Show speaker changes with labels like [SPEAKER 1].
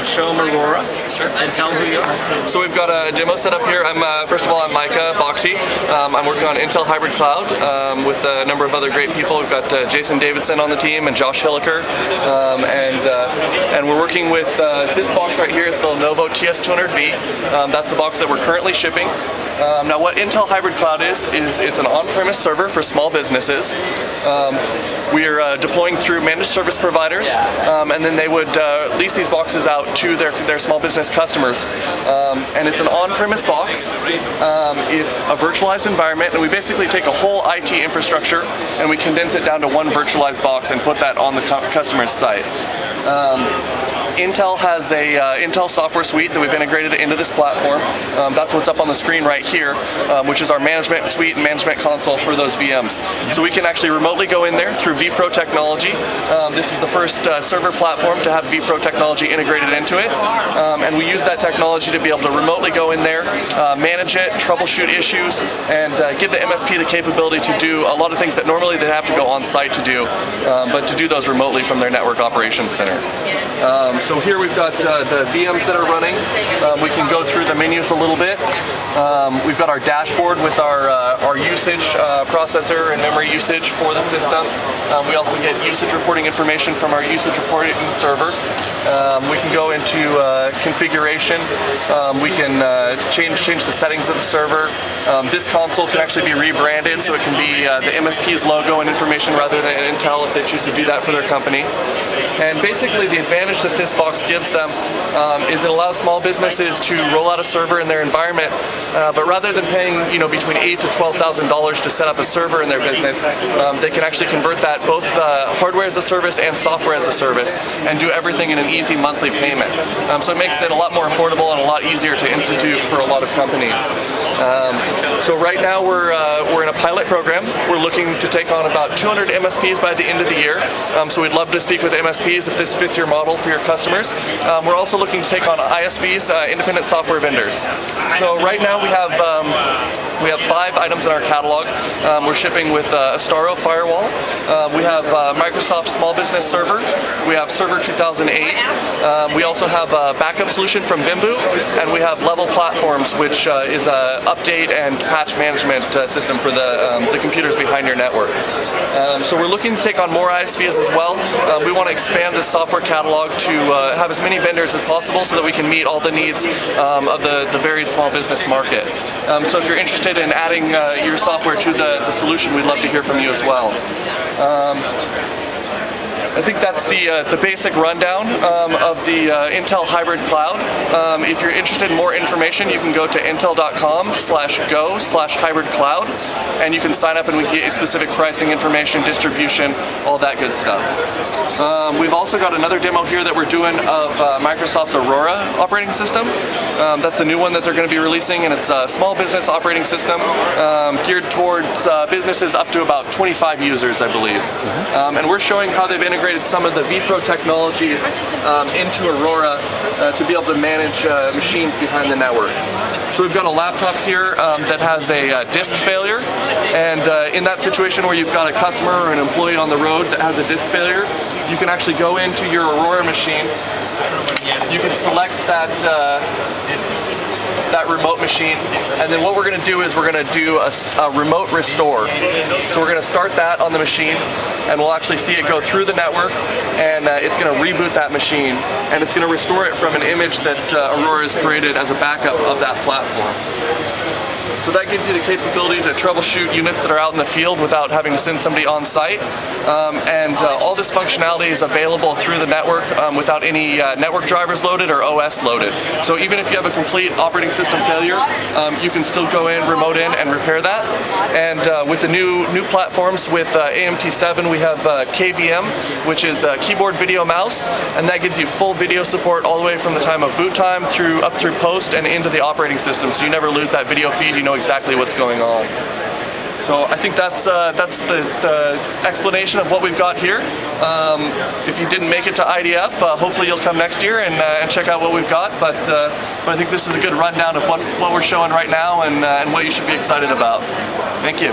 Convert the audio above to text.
[SPEAKER 1] Show them Aurora and tell them who you are.
[SPEAKER 2] So we've got a demo set up here. First of all, I'm Micah Bhakti. I'm working on Intel Hybrid Cloud with a number of other great people. We've got Jason Davidson on the team and Josh Hilliker. And we're working with this box right here. It's the Lenovo TS200V. That's the box that we're currently shipping. Now what Intel Hybrid Cloud is it's an on-premise server for small businesses. We are deploying through managed service providers, and then they would lease these boxes out to their small business customers. And it's an on-premise box. It's a virtualized environment, and we basically take a whole IT infrastructure and we condense it down to one virtualized box and put that on the customer's site. Intel has a Intel software suite that we've integrated into this platform. That's what's up on the screen right here, which is our management suite and management console for those VMs. So we can actually remotely go in there through vPro technology. This is the first server platform to have vPro technology integrated into it. And we use that technology to be able to remotely go in there, manage it, troubleshoot issues, and give the MSP the capability to do a lot of things that normally they have to go on site to do, but to do those remotely from their network operations center. So here we've got the VMs that are running. We can go through the menus a little bit. We've got our dashboard with our usage processor and memory usage for the system. We also get usage reporting information from our usage reporting server. We can go into configuration. We can change the settings of the server. This console can actually be rebranded, so it can be the MSP's logo and information rather than Intel if they choose to do that for their company. And basically the advantage that this box gives them is it allows small businesses to roll out a server in their environment, but rather than paying between $8,000 to $12,000 to set up a server in their business, they can actually convert that both hardware as a service and software as a service and do everything in an easy monthly payment. So it makes it a lot more affordable and a lot easier to institute for a lot of companies. So right now we're in a pilot program. We're looking to take on about 200 MSPs by the end of the year. So we'd love to speak with MSPs if this fits your model for your customers. We're also looking to take on ISVs, independent software vendors. So right now we have 5 items in our catalog. We're shipping with Astaro Firewall. We have Microsoft Small Business Server. We have Server 2008. We also have a backup solution from Vimbu, and we have Level Platforms, which is an update and patch management system for the computers behind your network. So we're looking to take on more ISVs as well. We want to expand this software catalog to have as many vendors as possible so that we can meet all the needs of the varied small business market. So if you're interested in adding your software to the solution, we'd love to hear from you as well. I think that's the basic rundown of the Intel Hybrid Cloud. If you're interested in more information, you can go to intel.com/go/hybridcloud, and you can sign up and we can get you specific pricing information, distribution, all that good stuff. We've also got another demo here that we're doing of Microsoft's Aurora operating system. That's the new one that they're going to be releasing, and it's a small business operating system geared towards businesses up to about 25 users, I believe. And we're showing how they've integrated some of the vPro technologies into Aurora to be able to manage machines behind the network. So we've got a laptop here that has a disk failure, and in that situation where you've got a customer or an employee on the road that has a disk failure, you can actually go into your Aurora machine. You can select that remote machine, and then what we're going to do is we're going to do a remote restore. So we're going to start that on the machine, and we'll actually see it go through the network, and it's going to reboot that machine, and it's going to restore it from an image that Aurora has created as a backup of that platform. So that gives you the capability to troubleshoot units that are out in the field without having to send somebody on site. And all this functionality is available through the network without any network drivers loaded or OS loaded. So even if you have a complete operating system failure, you can still go in, remote in, and repair that. And with the new platforms with AMT7, we have KVM, which is keyboard, video, mouse, and that gives you full video support all the way from the time of boot time up through post and into the operating system. So you never lose that video feed. You know exactly what's going on. So I think that's the explanation of what we've got here. If you didn't make it to IDF, hopefully you'll come next year and check out what we've got. But I think this is a good rundown of what we're showing right now and what you should be excited about. Thank you.